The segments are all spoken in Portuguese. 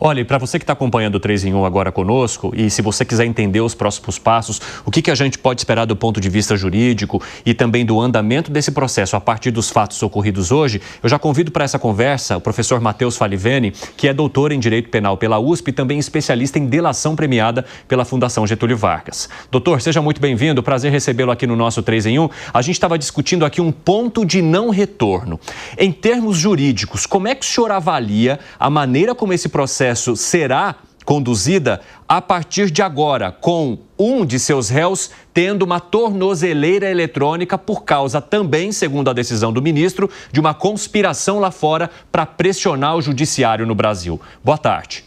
Olha, para você que está acompanhando o 3 em 1 agora conosco, e se você quiser entender os próximos passos, o que a gente pode esperar do ponto de vista jurídico e também do andamento desse processo a partir dos fatos ocorridos hoje, eu já convido para essa conversa o professor Matheus Falivene, que é doutor em Direito Penal pela USP e também especialista em delação premiada pela Fundação Getúlio Vargas. Doutor, seja muito bem-vindo, prazer recebê-lo aqui no nosso 3 em 1. A gente estava discutindo aqui um ponto de não retorno. Em termos jurídicos, como é que o senhor avalia a maneira como esse processo será conduzida a partir de agora, com um de seus réus tendo uma tornozeleira eletrônica por causa também, segundo a decisão do ministro, de uma conspiração lá fora para pressionar o judiciário no Brasil? Boa tarde.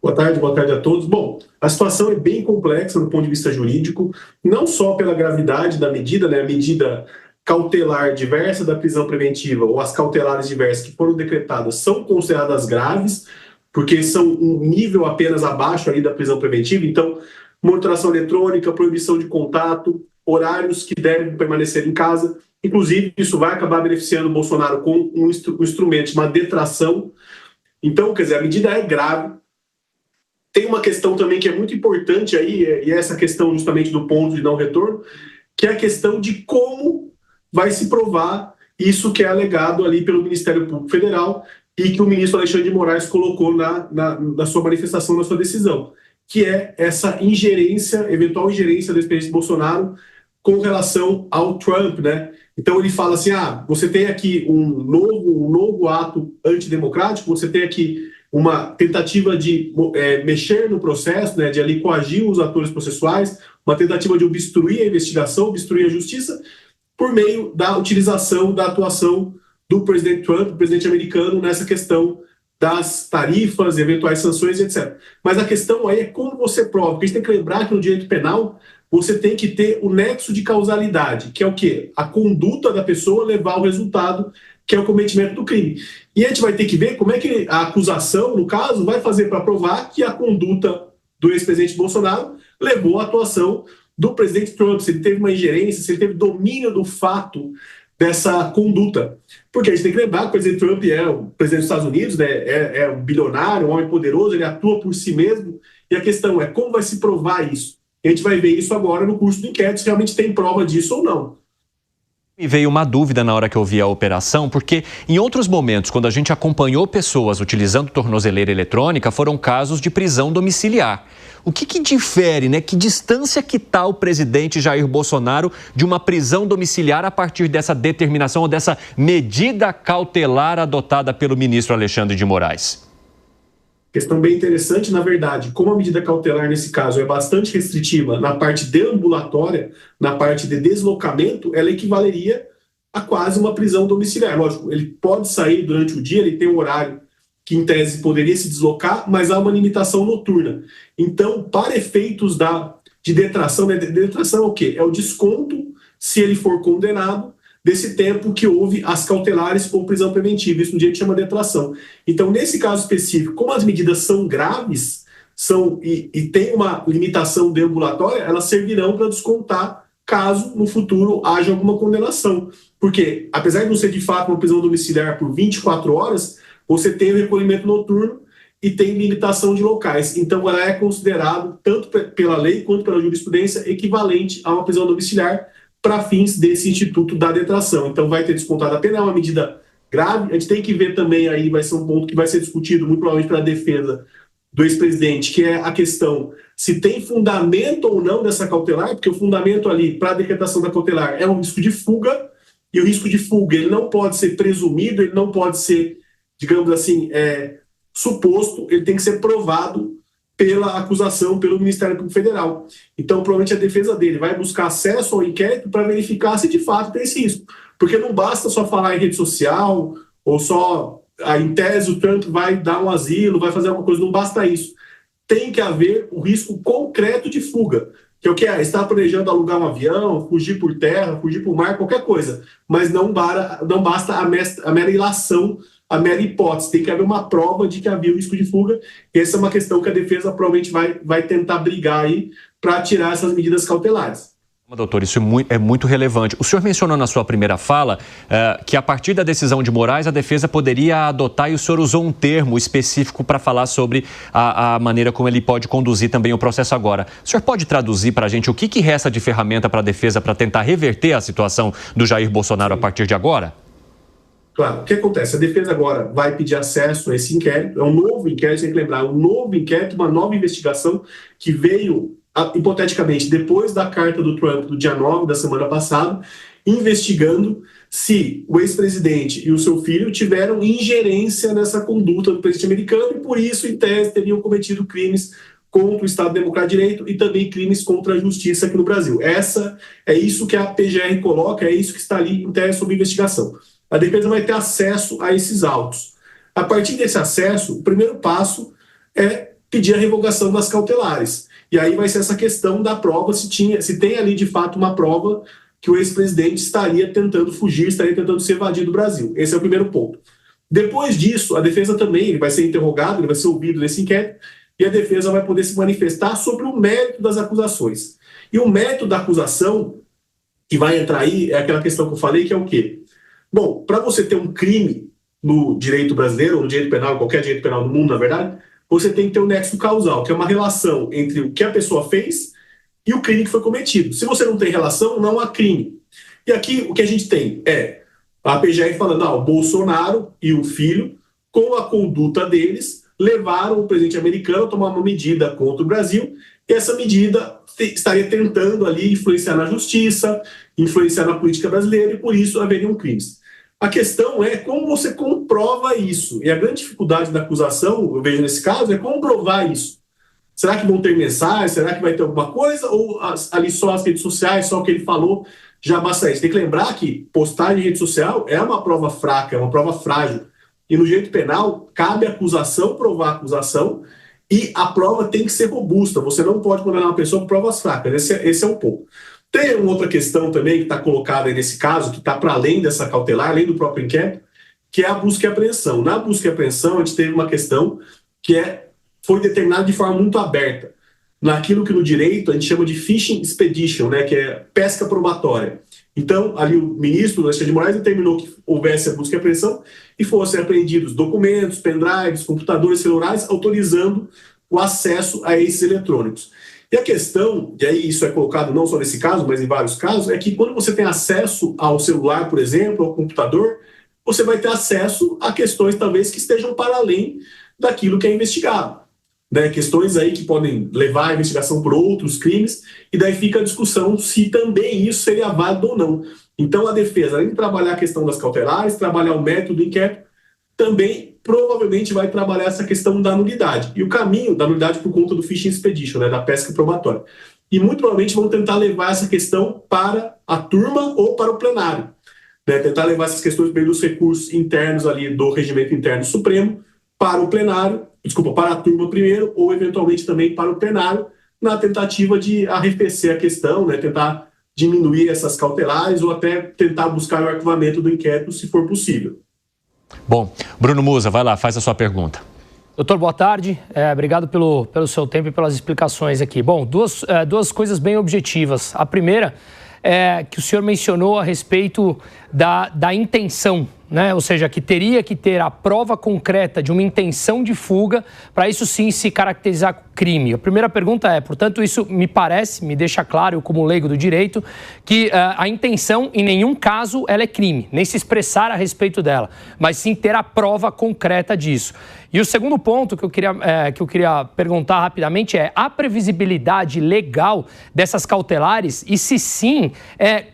Boa tarde a todos. Bom, a situação é bem complexa do ponto de vista jurídico, não só pela gravidade da medida, né, a medida cautelar diversa da prisão preventiva ou as cautelares diversas que foram decretadas são consideradas graves, porque são um nível apenas abaixo ali da prisão preventiva. Então, monitoração eletrônica, proibição de contato, horários que devem permanecer em casa. Inclusive, isso vai acabar beneficiando o Bolsonaro com um instrumento, uma detração. Então, quer dizer, a medida é grave. Tem uma questão também que é muito importante aí, e essa questão justamente do ponto de não retorno, que é a questão de como vai se provar isso que é alegado ali pelo Ministério Público Federal e que o ministro Alexandre de Moraes colocou na sua manifestação, na sua decisão, que é essa ingerência, eventual ingerência do ex-presidente Bolsonaro com relação ao Trump, né? Então ele fala assim, você tem aqui um novo ato antidemocrático, você tem aqui uma tentativa de mexer no processo, né, de ali coagir os atores processuais, uma tentativa de obstruir a investigação, obstruir a justiça, por meio da utilização da atuação do presidente Trump, presidente americano, nessa questão das tarifas, eventuais sanções, etc. Mas a questão aí é como você prova, porque a gente tem que lembrar que no direito penal você tem que ter o nexo de causalidade, que é o quê? A conduta da pessoa levar ao resultado, que é o cometimento do crime. E a gente vai ter que ver como é que a acusação, no caso, vai fazer para provar que a conduta do ex-presidente Bolsonaro levou à atuação do presidente Trump, se ele teve uma ingerência, se ele teve domínio do fato dessa conduta. Porque a gente tem que lembrar que o presidente Trump é o presidente dos Estados Unidos, né? É um bilionário, um homem poderoso, ele atua por si mesmo, e a questão é como vai se provar isso. E a gente vai ver isso agora no curso do inquérito, se realmente tem prova disso ou não. Me veio uma dúvida na hora que eu vi a operação, porque em outros momentos, quando a gente acompanhou pessoas utilizando tornozeleira eletrônica, foram casos de prisão domiciliar. O que difere, né? Que distância que está o presidente Jair Bolsonaro de uma prisão domiciliar a partir dessa determinação ou dessa medida cautelar adotada pelo ministro Alexandre de Moraes? Questão bem interessante, na verdade, como a medida cautelar nesse caso é bastante restritiva na parte deambulatória, na parte de deslocamento, ela equivaleria a quase uma prisão domiciliar. Lógico, ele pode sair durante o dia, ele tem um horário que em tese poderia se deslocar, mas há uma limitação noturna. Então, para efeitos de detração, né, detração é o quê? É o desconto, se ele for condenado, desse tempo que houve as cautelares ou prisão preventiva. Isso no direito chama detração. Então, nesse caso específico, como as medidas são graves e tem uma limitação deambulatória, elas servirão para descontar caso no futuro haja alguma condenação. Porque, apesar de não ser de fato uma prisão domiciliar por 24 horas, você tem o recolhimento noturno e tem limitação de locais. Então, ela é considerado, tanto pela lei quanto pela jurisprudência, equivalente a uma prisão domiciliar para fins desse instituto da detração. Então, vai ter descontado a pena, é uma medida grave. A gente tem que ver também, aí vai ser um ponto que vai ser discutido, muito provavelmente pela defesa do ex-presidente, que é a questão se tem fundamento ou não dessa cautelar, porque o fundamento ali para a decretação da cautelar é um risco de fuga, e o risco de fuga ele não pode ser presumido, ele não pode ser, digamos assim, suposto, ele tem que ser provado pela acusação, pelo Ministério Público Federal. Então, provavelmente a defesa dele vai buscar acesso ao inquérito para verificar se de fato tem esse risco. Porque não basta só falar em rede social, ou só, em tese, o Trump vai dar um asilo, vai fazer alguma coisa, não basta isso. Tem que haver o risco concreto de fuga, que é o que é, está planejando alugar um avião, fugir por terra, fugir por mar, qualquer coisa. Mas não basta a mera ilação, a mera hipótese, tem que haver uma prova de que havia o risco de fuga, e essa é uma questão que a defesa provavelmente vai tentar brigar aí para tirar essas medidas cautelares. Doutor, isso é muito relevante. O senhor mencionou na sua primeira fala que a partir da decisão de Moraes, a defesa poderia adotar, e o senhor usou um termo específico para falar sobre a maneira como ele pode conduzir também o processo agora. O senhor pode traduzir para a gente o que resta de ferramenta para a defesa para tentar reverter a situação do Jair Bolsonaro a partir de agora? Claro, o que acontece? A defesa agora vai pedir acesso a esse inquérito, é um novo inquérito, tem que lembrar, um novo inquérito, uma nova investigação que veio hipoteticamente, depois da carta do Trump do dia 9 da semana passada, investigando se o ex-presidente e o seu filho tiveram ingerência nessa conduta do presidente americano e, por isso, em tese, teriam cometido crimes contra o Estado Democrático de Direito e também crimes contra a justiça aqui no Brasil. É isso que a PGR coloca, é isso que está ali em tese sob investigação. A defesa vai ter acesso a esses autos. A partir desse acesso, o primeiro passo é pedir a revogação das cautelares. E aí vai ser essa questão da prova, se tem ali de fato uma prova que o ex-presidente estaria tentando fugir, estaria tentando se evadir do Brasil. Esse é o primeiro ponto. Depois disso, a defesa também ele vai ser interrogado, ele vai ser ouvido nesse inquérito, e a defesa vai poder se manifestar sobre o mérito das acusações. E o mérito da acusação que vai entrar aí é aquela questão que eu falei, que é o quê? Bom, para você ter um crime no direito brasileiro, ou no direito penal, qualquer direito penal do mundo, na verdade, você tem que ter um nexo causal, que é uma relação entre o que a pessoa fez e o crime que foi cometido. Se você não tem relação, não há crime. E aqui o que a gente tem é a PGR falando, o Bolsonaro e o filho, com a conduta deles, levaram o presidente americano a tomar uma medida contra o Brasil, e essa medida estaria tentando ali influenciar na justiça, influenciar na política brasileira, e por isso haveriam crimes. A questão é como você comprova isso. E a grande dificuldade da acusação, eu vejo nesse caso, é comprovar isso. Será que vão ter mensagens? Será que vai ter alguma coisa? Ou ali só as redes sociais, só o que ele falou, já basta isso? Tem que lembrar que postagem em rede social é uma prova fraca, é uma prova frágil. E no direito penal, cabe à acusação provar a acusação e a prova tem que ser robusta. Você não pode condenar uma pessoa por provas fracas. Esse é um ponto. Tem uma outra questão também que está colocada aí nesse caso, que está para além dessa cautelar, além do próprio inquérito, que é a busca e apreensão. Na busca e apreensão, a gente teve uma questão que foi determinada de forma muito aberta. Naquilo que no direito a gente chama de fishing expedition, né, que é pesca probatória. Então, ali o ministro Alexandre de Moraes determinou que houvesse a busca e apreensão e fossem apreendidos documentos, pendrives, computadores celulares, autorizando o acesso a esses eletrônicos. E a questão, e aí isso é colocado não só nesse caso, mas em vários casos, é que quando você tem acesso ao celular, por exemplo, ao computador, você vai ter acesso a questões talvez que estejam para além daquilo que é investigado. Né? Questões aí que podem levar a investigação por outros crimes, e daí fica a discussão se também isso seria válido ou não. Então a defesa, além de trabalhar a questão das cautelares, trabalhar o método do inquérito, também provavelmente vai trabalhar essa questão da nulidade. E o caminho da nulidade por conta do fishing expedition, né, da pesca probatória. E muito provavelmente vão tentar levar essa questão para a turma ou para o plenário. Né, tentar levar essas questões pelos recursos internos ali do regimento interno supremo para o plenário, para a turma primeiro, ou eventualmente também para o plenário, na tentativa de arrefecer a questão, né, tentar diminuir essas cautelares ou até tentar buscar o arquivamento do inquérito, se for possível. Bom, Bruno Musa, vai lá, faz a sua pergunta. Doutor, boa tarde. Obrigado pelo seu tempo e pelas explicações aqui. Bom, duas coisas bem objetivas. A primeira é que o senhor mencionou a respeito da intenção, né? Ou seja, que teria que ter a prova concreta de uma intenção de fuga para isso sim se caracterizar como crime. A primeira pergunta é, portanto, isso me deixa claro, eu como leigo do direito, que a intenção em nenhum caso ela é crime, nem se expressar a respeito dela, mas sim ter a prova concreta disso. E o segundo ponto que eu queria perguntar rapidamente é a previsibilidade legal dessas cautelares e se sim,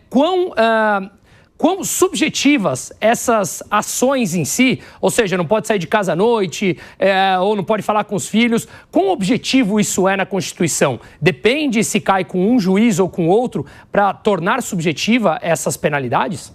quão subjetivas essas ações em si, ou seja, não pode sair de casa à noite, ou não pode falar com os filhos, quão objetivo isso é na Constituição? Depende se cai com um juiz ou com outro para tornar subjetiva essas penalidades?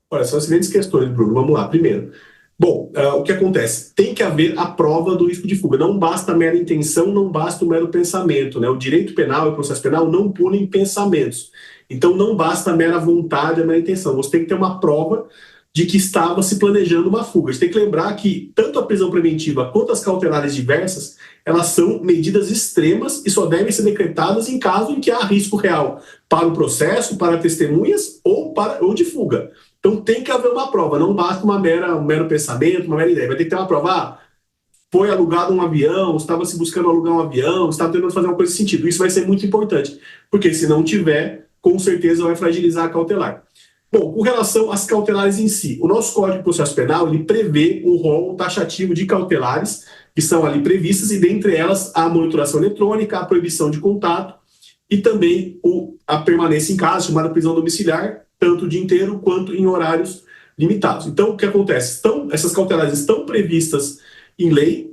Olha, são as seguintes questões, Bruno. Vamos lá. Primeiro, bom, o que acontece? Tem que haver a prova do risco de fuga. Não basta a mera intenção, não basta o mero pensamento, né? O direito penal e o processo penal não punem pensamentos. Então, não basta a mera vontade, a mera intenção. Você tem que ter uma prova de que estava se planejando uma fuga. A gente tem que lembrar que tanto a prisão preventiva quanto as cautelares diversas, elas são medidas extremas e só devem ser decretadas em caso em que há risco real para o processo, para testemunhas ou de fuga. Então tem que haver uma prova, não basta um mero pensamento, uma mera ideia. Vai ter que ter uma prova, foi alugado um avião, estava se buscando alugar um avião, estava tentando fazer uma coisa nesse sentido. Isso vai ser muito importante, porque se não tiver, com certeza vai fragilizar a cautelar. Bom, com relação às cautelares em si, o nosso Código de Processo Penal ele prevê o rol taxativo de cautelares que são ali previstas, e dentre elas a monitoração eletrônica, a proibição de contato e também a permanência em casa, chamada prisão domiciliar, tanto o dia inteiro quanto em horários limitados. Então, o que acontece? Essas cautelares estão previstas em lei.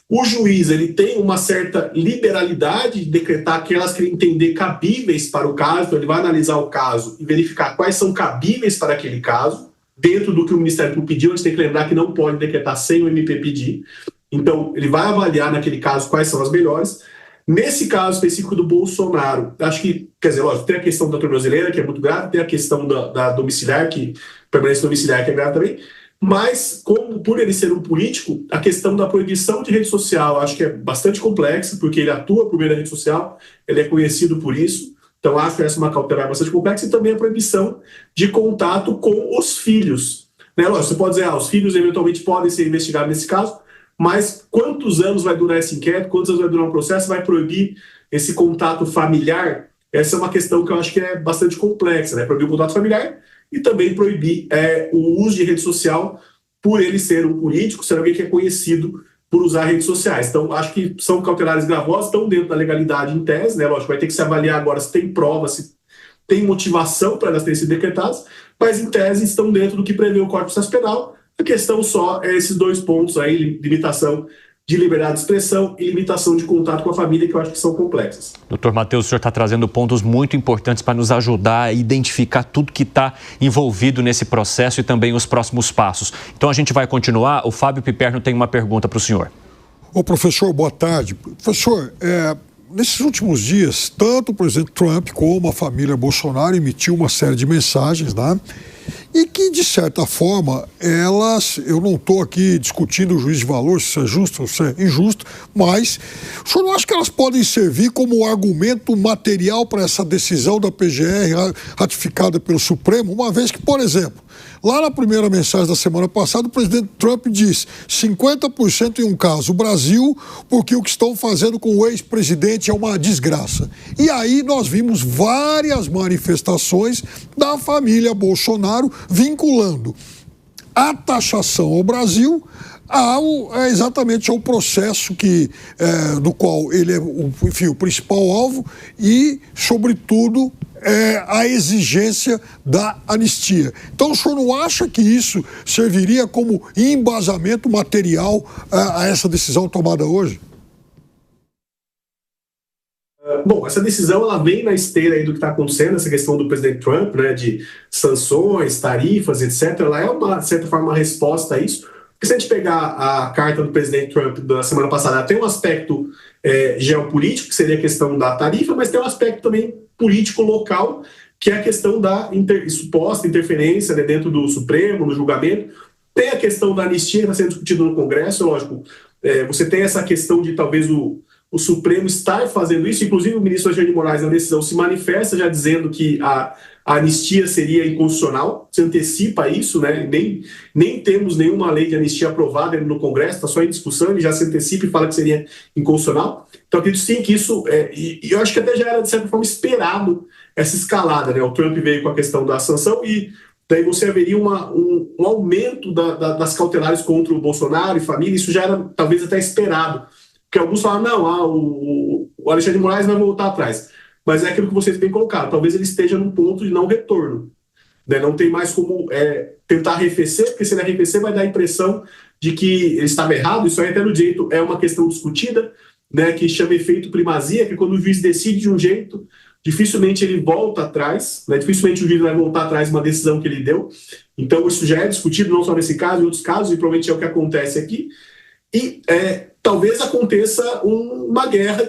O juiz ele tem uma certa liberalidade de decretar aquelas que ele entender cabíveis para o caso, então ele vai analisar o caso e verificar quais são cabíveis para aquele caso, dentro do que o Ministério Público pediu. A gente tem que lembrar que não pode decretar sem o MP pedir. Então, ele vai avaliar naquele caso quais são as melhores. Nesse caso específico do Bolsonaro, acho que, quer dizer, lógico, tem a questão da tornozeleira, que é muito grave, tem a questão da domiciliar, que permanece domiciliar, que é grave também. Mas, como por ele ser um político, a questão da proibição de rede social acho que é bastante complexa, porque ele atua por meio da rede social, ele é conhecido por isso. Então, acho que essa é uma cautelar bastante complexa, e também a proibição de contato com os filhos. Né? Lógico, você pode dizer, os filhos eventualmente podem ser investigados nesse caso, mas quantos anos vai durar esse inquérito, quantos anos vai durar um processo, vai proibir esse contato familiar? Essa é uma questão que eu acho que é bastante complexa, né? Proibir o contato familiar e também proibir o uso de rede social por ele ser um político, ser alguém que é conhecido por usar redes sociais. Então, acho que são cautelares gravosas, estão dentro da legalidade em tese, né? Lógico, vai ter que se avaliar agora se tem prova, se tem motivação para elas terem sido decretadas, mas em tese estão dentro do que prevê o Código de Processo Penal. A questão só é esses dois pontos aí, limitação de liberdade de expressão e limitação de contato com a família, que eu acho que são complexas. Doutor Matheus, o senhor está trazendo pontos muito importantes para nos ajudar a identificar tudo que está envolvido nesse processo e também os próximos passos. Então a gente vai continuar. O Fábio Piperno tem uma pergunta para o senhor. Ô professor, boa tarde. Professor, nesses últimos dias, tanto o presidente Trump como a família Bolsonaro emitiu uma série de mensagens, né? E que, de certa forma, eu não estou aqui discutindo o juízo de valor, se isso é justo ou se é injusto, mas o senhor não acha que elas podem servir como argumento material para essa decisão da PGR ratificada pelo Supremo, uma vez que, por exemplo, lá na primeira mensagem da semana passada, o presidente Trump disse 50% em um caso, o Brasil, porque o que estão fazendo com o ex-presidente é uma desgraça. E aí nós vimos várias manifestações da família Bolsonaro vinculando a taxação ao Brasil exatamente ao processo do qual ele é o principal alvo e, sobretudo, a exigência da anistia. Então, o senhor não acha que isso serviria como embasamento material a essa decisão tomada hoje? Bom, essa decisão ela vem na esteira aí do que está acontecendo, essa questão do presidente Trump, né, de sanções, tarifas, etc. Ela é, de certa forma, uma resposta a isso. Porque se a gente pegar a carta do presidente Trump da semana passada, ela tem um aspecto geopolítico, que seria a questão da tarifa, mas tem um aspecto também político local, que é a questão da suposta interferência, né, dentro do Supremo, no julgamento. Tem a questão da anistia que está sendo discutida no Congresso, lógico. Você tem essa questão de talvez o Supremo estar fazendo isso, inclusive o ministro Alexandre de Moraes, na decisão, se manifesta já dizendo que a anistia seria inconstitucional, se antecipa isso, né? Nem temos nenhuma lei de anistia aprovada no Congresso, está só em discussão, ele já se antecipa e fala que seria inconstitucional. Então, acredito sim que isso, e eu acho que até já era, de certa forma, esperado essa escalada, né? O Trump veio com a questão da sanção e daí você haveria um aumento das cautelares contra o Bolsonaro e família, isso já era talvez até esperado. Porque alguns falam, não, o Alexandre de Moraes vai voltar atrás. Mas é aquilo que vocês bem colocaram, talvez ele esteja num ponto de não retorno. Né? Não tem mais como tentar arrefecer, porque se ele arrefecer vai dar a impressão de que ele estava errado. Isso aí até no direito é uma questão discutida, né, que chama efeito primazia, que quando o juiz decide de um jeito, dificilmente ele volta atrás, né? Dificilmente o juiz vai voltar atrás de uma decisão que ele deu. Então isso já é discutido, não só nesse caso, em outros casos, e provavelmente é o que acontece aqui. E talvez aconteça uma guerra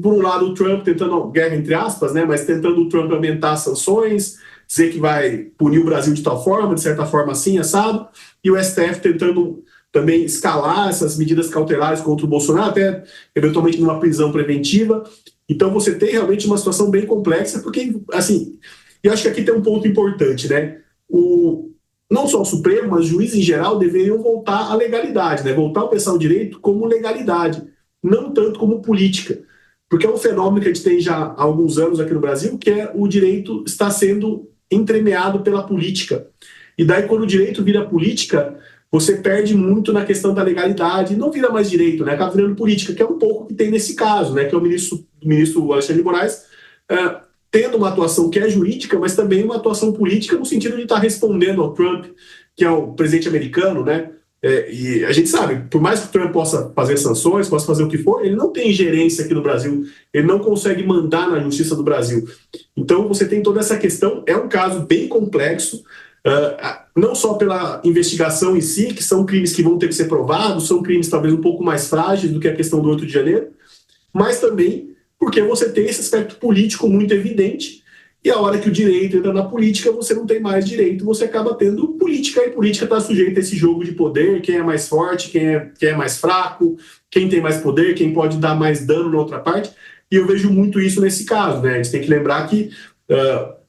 por um lado, o Trump tentando, guerra entre aspas, né, mas tentando o Trump aumentar as sanções, dizer que vai punir o Brasil de tal forma, de certa forma assim, assado, e o STF tentando também escalar essas medidas cautelares contra o Bolsonaro, até eventualmente numa prisão preventiva. Então você tem realmente uma situação bem complexa, porque, assim, eu acho que aqui tem um ponto importante, né? Não só o Supremo, mas os juízes em geral deveriam voltar à legalidade, né? Voltar a pensar o direito como legalidade, não tanto como política. Porque é um fenômeno que a gente tem já há alguns anos aqui no Brasil, que é o direito está sendo entremeado pela política. E daí, quando o direito vira política, você perde muito na questão da legalidade, não vira mais direito, né? Acaba virando política, que é um pouco o que tem nesse caso, né? Que é o ministro Alexandre de Moraes tendo uma atuação que é jurídica, mas também uma atuação política no sentido de estar respondendo ao Trump, que é o presidente americano, né? E a gente sabe, por mais que o Trump possa fazer sanções, possa fazer o que for, ele não tem ingerência aqui no Brasil, ele não consegue mandar na justiça do Brasil. Então você tem toda essa questão, é um caso bem complexo, não só pela investigação em si, que são crimes que vão ter que ser provados, são crimes talvez um pouco mais frágeis do que a questão do 8 de janeiro, mas também porque você tem esse aspecto político muito evidente, e a hora que o direito entra na política, você não tem mais direito, você acaba tendo política, e política está sujeita a esse jogo de poder, quem é mais forte, quem é mais fraco, quem tem mais poder, quem pode dar mais dano na outra parte, e eu vejo muito isso nesse caso, né? A gente tem que lembrar que,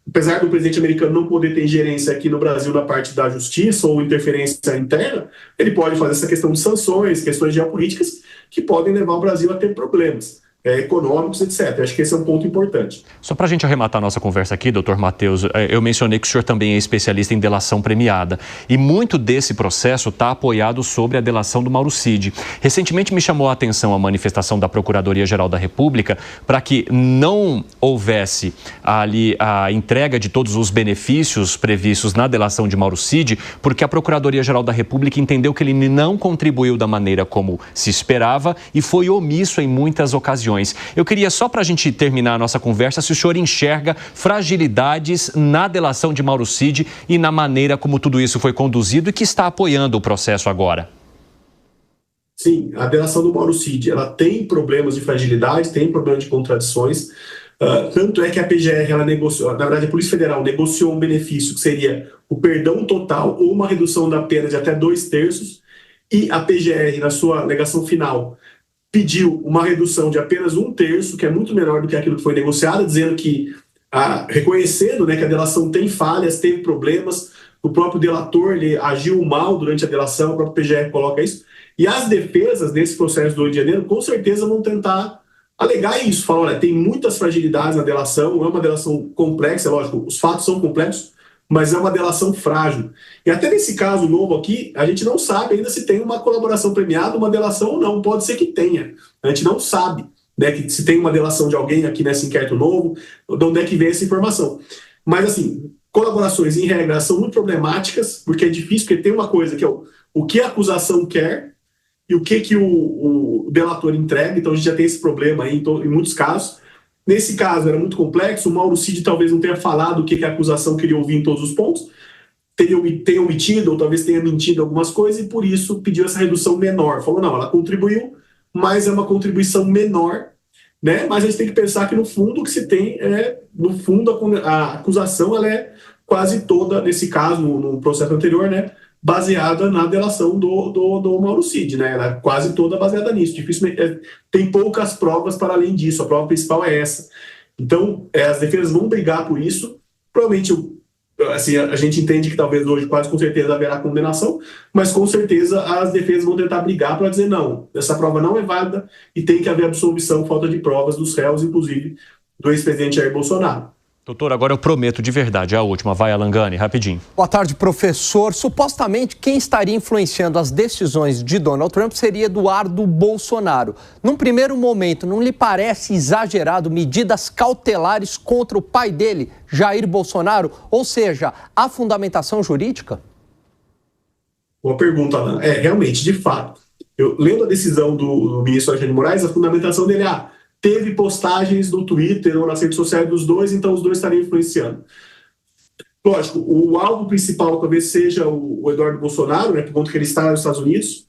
apesar do presidente americano não poder ter ingerência aqui no Brasil na parte da justiça ou interferência interna, ele pode fazer essa questão de sanções, questões geopolíticas, que podem levar o Brasil a ter problemas econômicos, etc. Acho que esse é um ponto importante. Só para a gente arrematar a nossa conversa aqui, doutor Matheus, eu mencionei que o senhor também é especialista em delação premiada. E muito desse processo está apoiado sobre a delação do Mauro Cid. Recentemente me chamou a atenção a manifestação da Procuradoria-Geral da República para que não houvesse ali a entrega de todos os benefícios previstos na delação de Mauro Cid, porque a Procuradoria-Geral da República entendeu que ele não contribuiu da maneira como se esperava e foi omisso em muitas ocasiões. Eu queria, só para a gente terminar a nossa conversa, se o senhor enxerga fragilidades na delação de Mauro Cid e na maneira como tudo isso foi conduzido e que está apoiando o processo agora. Sim, a delação do Mauro Cid, ela tem problemas de fragilidade, tem problemas de contradições, tanto é que a PGR, ela negociou, na verdade a Polícia Federal negociou um benefício que seria o perdão total ou uma redução da pena de até 2/3, e a PGR, na sua alegação final, pediu uma redução de apenas 1/3, que é muito menor do que aquilo que foi negociado, dizendo que, reconhecendo, né, que a delação tem falhas, teve problemas, o próprio delator ele agiu mal durante a delação, o próprio PGR coloca isso, e as defesas desse processo do 8 de janeiro com certeza vão tentar alegar isso, falar, olha, tem muitas fragilidades na delação, é uma delação complexa, lógico, os fatos são complexos, mas é uma delação frágil. E até nesse caso novo aqui, a gente não sabe ainda se tem uma colaboração premiada, uma delação ou não. Pode ser que tenha. A gente não sabe, né, que se tem uma delação de alguém aqui nesse inquérito novo, de onde é que vem essa informação. Mas, assim, colaborações, em regra, são muito problemáticas, porque é difícil, porque tem uma coisa que é o que a acusação quer e o que o delator entrega. Então, a gente já tem esse problema aí em muitos casos. Nesse caso era muito complexo, o Mauro Cid talvez não tenha falado o que a acusação queria ouvir em todos os pontos, tenha omitido ou talvez tenha mentido algumas coisas e por isso pediu essa redução menor. Falou, não, ela contribuiu, mas é uma contribuição menor, né? Mas a gente tem que pensar que no fundo o que se tem no fundo a acusação ela é quase toda, nesse caso, no processo anterior, né? Baseada na delação do Mauro Cid, né? Ela é quase toda baseada nisso. Dificilmente, tem poucas provas para além disso. A prova principal é essa. Então, as defesas vão brigar por isso. Provavelmente, assim, a gente entende que talvez hoje quase com certeza haverá condenação, mas com certeza as defesas vão tentar brigar para dizer não, essa prova não é válida e tem que haver absolvição, falta de provas dos réus, inclusive do ex-presidente Jair Bolsonaro. Doutor, agora eu prometo de verdade, a última. Vai, Alangani, rapidinho. Boa tarde, professor. Supostamente, quem estaria influenciando as decisões de Donald Trump seria Eduardo Bolsonaro. Num primeiro momento, não lhe parece exagerado medidas cautelares contra o pai dele, Jair Bolsonaro? Ou seja, a fundamentação jurídica? Boa pergunta, Alan. Realmente, de fato. Eu lendo a decisão do ministro Alexandre de Moraes, a fundamentação dele teve postagens no Twitter ou nas redes sociais dos dois, então os dois estariam influenciando. Lógico, o alvo principal talvez seja o Eduardo Bolsonaro, né, por conta que ele está nos Estados Unidos.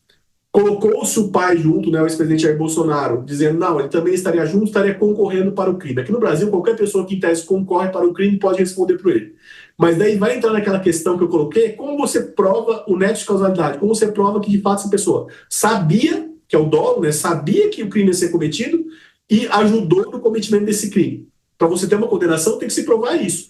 Colocou-se o pai junto, né, o ex-presidente Jair Bolsonaro, dizendo não, ele também estaria junto, estaria concorrendo para o crime. Aqui no Brasil, qualquer pessoa que em tese concorre para o crime pode responder por ele. Mas daí vai entrar naquela questão que eu coloquei, como você prova o nexo de causalidade, como você prova que de fato essa pessoa sabia, que é o dolo, né, sabia que o crime ia ser cometido e ajudou no cometimento desse crime. Para você ter uma condenação, tem que se provar isso.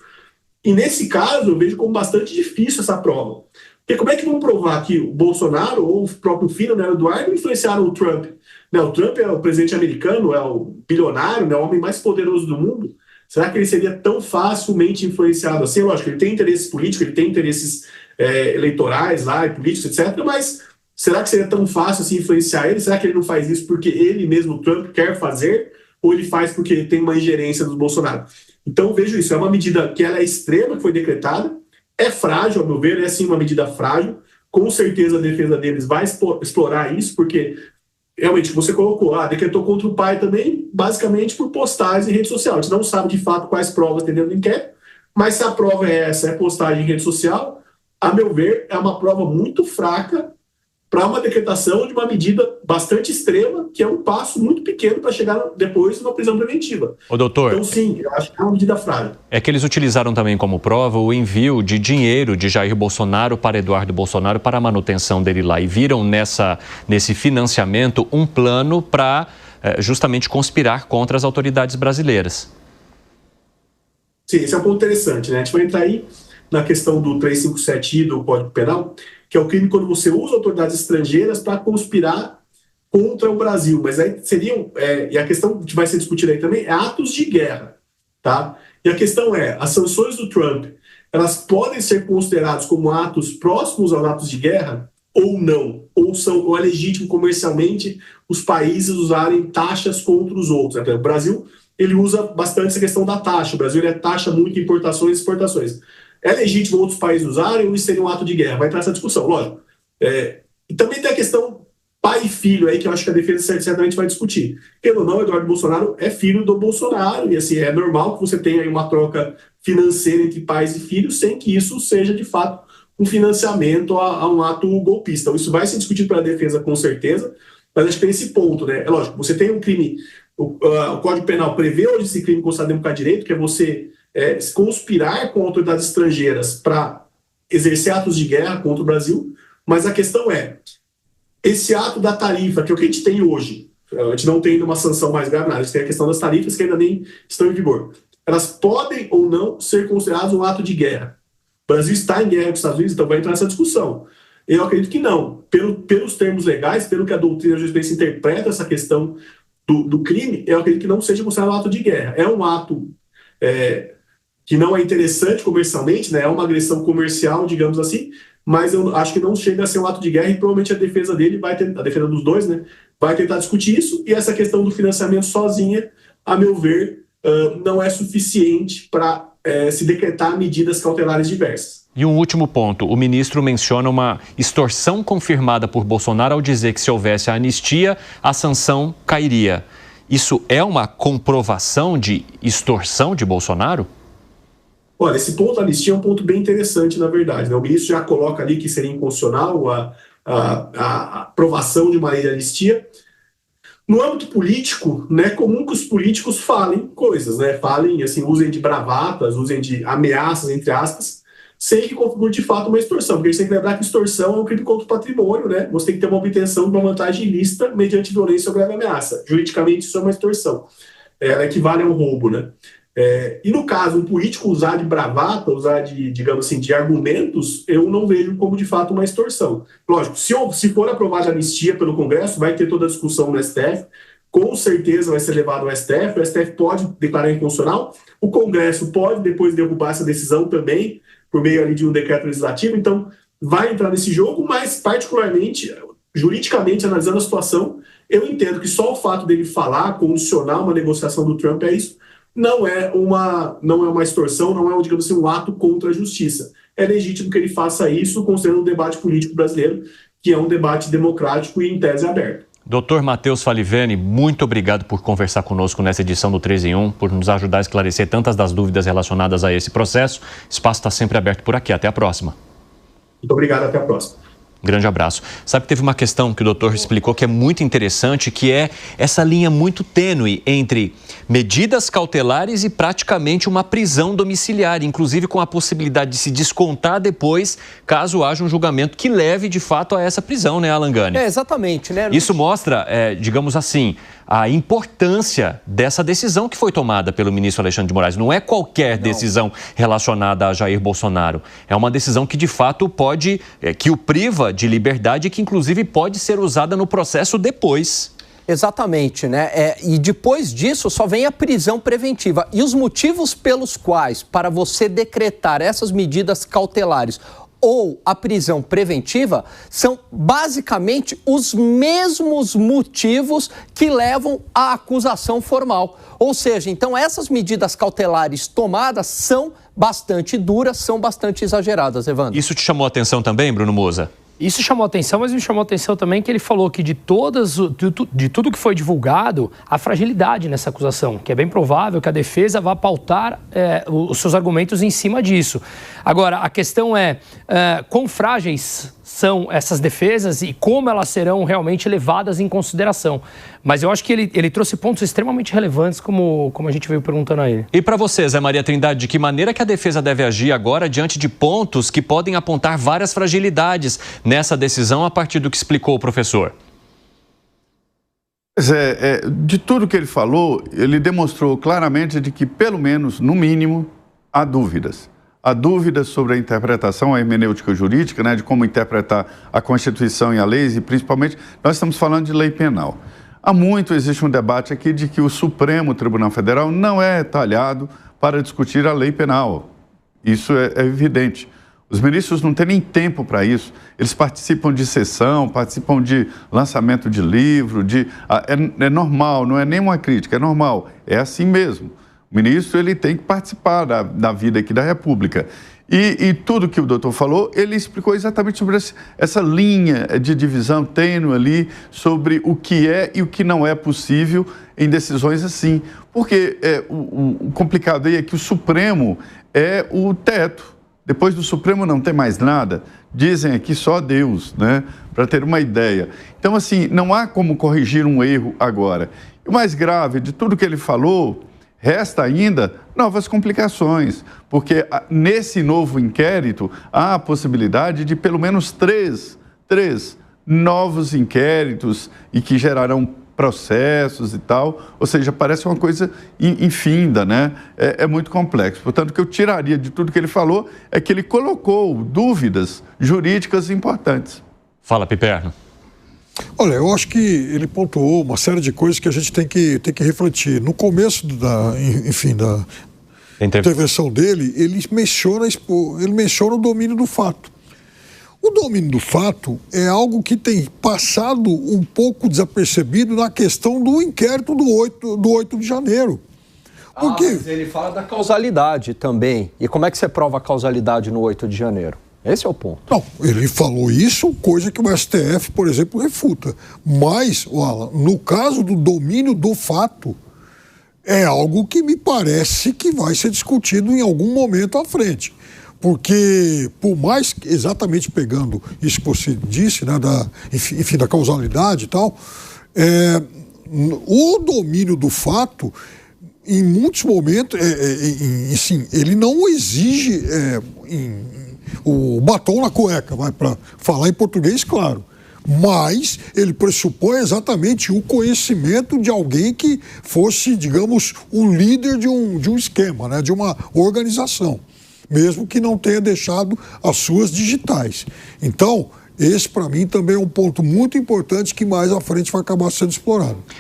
E nesse caso, eu vejo como bastante difícil essa prova. Porque como é que vão provar que o Bolsonaro ou o próprio filho, né, o Eduardo, influenciaram o Trump? Né, o Trump é o presidente americano, é o bilionário, né, o homem mais poderoso do mundo. Será que ele seria tão facilmente influenciado assim? Lógico, ele tem interesses políticos, ele tem interesses eleitorais lá, e políticos, etc. Mas será que seria tão fácil assim influenciar ele? Será que ele não faz isso porque ele mesmo, o Trump, quer fazer? Ou ele faz porque ele tem uma ingerência do Bolsonaro? Então, vejo isso. É uma medida que ela é extrema, que foi decretada. É frágil, ao meu ver, é sim uma medida frágil. Com certeza a defesa deles vai explorar isso, porque realmente você colocou, decretou contra o pai também, basicamente por postagens em rede social. A gente não sabe de fato quais provas tem dentro do inquérito, mas se a prova é essa, é postagem em rede social, a meu ver, é uma prova muito fraca para uma decretação de uma medida bastante extrema, que é um passo muito pequeno para chegar depois numa prisão preventiva. Ô, doutor, então, sim, eu acho que é uma medida frágil. É que eles utilizaram também como prova o envio de dinheiro de Jair Bolsonaro para Eduardo Bolsonaro para a manutenção dele lá. E viram nesse financiamento um plano para justamente conspirar contra as autoridades brasileiras. Sim, esse é um ponto interessante, né? A gente vai entrar aí na questão do 357I do Código Penal, que é o crime quando você usa autoridades estrangeiras para conspirar contra o Brasil. Mas aí seriam, e a questão que vai ser discutida aí também, é atos de guerra, tá? E a questão é, as sanções do Trump, elas podem ser consideradas como atos próximos aos atos de guerra ou não? Ou é legítimo comercialmente os países usarem taxas contra os outros? Né? O Brasil, ele usa bastante essa questão da taxa. O Brasil, ele taxa muito importações e exportações. É legítimo outros países usarem ou isso seria um ato de guerra? Vai entrar essa discussão, lógico. E também tem a questão pai e filho aí, que eu acho que a defesa certamente vai discutir. Pelo não, Eduardo Bolsonaro é filho do Bolsonaro, e assim, é normal que você tenha aí uma troca financeira entre pais e filhos, sem que isso seja, de fato, um financiamento a um ato golpista. Então, isso vai ser discutido pela defesa, com certeza, mas acho que tem esse ponto, né? É lógico, você tem um crime, o Código Penal prevê hoje esse crime considerado democrático de direito, que é você conspirar com autoridades estrangeiras para exercer atos de guerra contra o Brasil, mas a questão é, esse ato da tarifa, que é o que a gente tem hoje, a gente não tem ainda uma sanção mais grave, a gente tem a questão das tarifas que ainda nem estão em vigor, elas podem ou não ser consideradas um ato de guerra. O Brasil está em guerra com os Estados Unidos, então vai entrar nessa discussão. Eu acredito que não. Pelos termos legais, pelo que a doutrina jurisprudência interpreta essa questão do crime, eu acredito que não seja considerado um ato de guerra. É um ato que não é interessante comercialmente, né? É uma agressão comercial, digamos assim, mas eu acho que não chega a ser um ato de guerra e provavelmente a defesa dele vai tentar, a defesa dos dois, né, vai tentar discutir isso, e essa questão do financiamento sozinha, a meu ver, não é suficiente para se decretar medidas cautelares diversas. E um último ponto, o ministro menciona uma extorsão confirmada por Bolsonaro ao dizer que se houvesse a anistia, a sanção cairia. Isso é uma comprovação de extorsão de Bolsonaro? Olha, esse ponto da anistia é um ponto bem interessante, na verdade. Né? O ministro já coloca ali que seria inconstitucional a aprovação de uma lei de anistia. No âmbito político, né, é comum que os políticos falem coisas, né? Falem, assim, usem de bravatas, usem de ameaças, entre aspas, sem que configure de fato uma extorsão. Porque a gente tem que lembrar que extorsão é um crime contra o patrimônio, né? Você tem que ter uma obtenção de uma vantagem ilícita mediante violência ou grave ameaça. Juridicamente, isso é uma extorsão. Ela equivale a um roubo, né? E no caso, um político usar de bravata, usar de, digamos assim, de argumentos, eu não vejo como de fato uma extorsão. Lógico, se for aprovada a anistia pelo Congresso, vai ter toda a discussão no STF, com certeza vai ser levado ao STF, o STF pode declarar inconstitucional, o Congresso pode depois derrubar essa decisão também, por meio ali de um decreto legislativo, então vai entrar nesse jogo, mas particularmente, juridicamente, analisando a situação, eu entendo que só o fato dele falar, condicionar uma negociação do Trump é isso, não é uma extorsão, não é, digamos assim, um ato contra a justiça. É legítimo que ele faça isso, considerando o debate político brasileiro, que é um debate democrático e em tese aberto. Dr. Matheus Falivene, muito obrigado por conversar conosco nessa edição do 3 em 1, por nos ajudar a esclarecer tantas das dúvidas relacionadas a esse processo. O espaço está sempre aberto por aqui. Até a próxima. Muito obrigado, até a próxima. Grande abraço. Sabe que teve uma questão que o doutor explicou que é muito interessante, que é essa linha muito tênue entre medidas cautelares e praticamente uma prisão domiciliar, inclusive com a possibilidade de se descontar depois, caso haja um julgamento que leve de fato a essa prisão, né, Alan Gani? Exatamente, né? Isso mostra, digamos assim, a importância dessa decisão que foi tomada pelo ministro Alexandre de Moraes. Não é qualquer decisão relacionada a Jair Bolsonaro. É uma decisão que, de fato, pode, que o priva de liberdade e que, inclusive, pode ser usada no processo depois. Exatamente, né? E depois disso só vem a prisão preventiva. E os motivos pelos quais, para você decretar essas medidas cautelares ou a prisão preventiva, são basicamente os mesmos motivos que levam à acusação formal. Ou seja, então essas medidas cautelares tomadas são bastante duras, são bastante exageradas, Evandro. Isso te chamou a atenção também, Bruno Moza? Isso chamou a atenção, mas me chamou a atenção também que ele falou que de tudo que foi divulgado, há fragilidade nessa acusação, que é bem provável que a defesa vá pautar os seus argumentos em cima disso. Agora, a questão é quão frágeis são essas defesas e como elas serão realmente levadas em consideração. Mas eu acho que ele trouxe pontos extremamente relevantes, como a gente veio perguntando a ele. E para você, Zé Maria Trindade, de que maneira que a defesa deve agir agora diante de pontos que podem apontar várias fragilidades nessa decisão a partir do que explicou o professor? De tudo que ele falou, ele demonstrou claramente de que, pelo menos, no mínimo, há dúvidas. Há dúvidas sobre a interpretação, a hermenêutica jurídica, né, de como interpretar a Constituição e a lei, e principalmente, nós estamos falando de lei penal. Existe um debate aqui de que o Supremo Tribunal Federal não é talhado para discutir a lei penal. Isso é evidente. Os ministros não têm nem tempo para isso. Eles participam de sessão, participam de lançamento de livro, é normal, não é nenhuma crítica, é normal, é assim mesmo. O ministro ele tem que participar da vida aqui da República. E tudo que o doutor falou, ele explicou exatamente sobre essa linha de divisão tênue ali, sobre o que é e o que não é possível em decisões assim. Porque o complicado aí é que o Supremo é o teto. Depois do Supremo não tem mais nada. Dizem aqui só Deus, né? Para ter uma ideia. Então, assim, não há como corrigir um erro agora. E o mais grave de tudo que ele falou, resta ainda novas complicações, porque nesse novo inquérito há a possibilidade de pelo menos três novos inquéritos e que gerarão processos e tal, ou seja, parece uma coisa infinda, né? É muito complexo. Portanto, o que eu tiraria de tudo que ele falou é que ele colocou dúvidas jurídicas importantes. Fala, Piperno. Olha, eu acho que ele pontuou uma série de coisas que a gente tem que refletir. No começo da intervenção dele, ele menciona o domínio do fato. O domínio do fato é algo que tem passado um pouco desapercebido na questão do inquérito do 8 de janeiro. Porque... mas ele fala da causalidade também. E como é que você prova a causalidade no 8 de janeiro? Esse é o ponto. Não, ele falou isso, coisa que o STF, por exemplo, refuta. Mas, Alan, no caso do domínio do fato, é algo que me parece que vai ser discutido em algum momento à frente. Porque, por mais, exatamente pegando isso que você disse, né, da causalidade e tal, o domínio do fato, em muitos momentos, ele não exige o batom na cueca, para falar em português, claro. Mas ele pressupõe exatamente o conhecimento de alguém que fosse, digamos, o líder de um esquema, né, de uma organização, mesmo que não tenha deixado as suas digitais. Então, esse, para mim, também é um ponto muito importante que mais à frente vai acabar sendo explorado.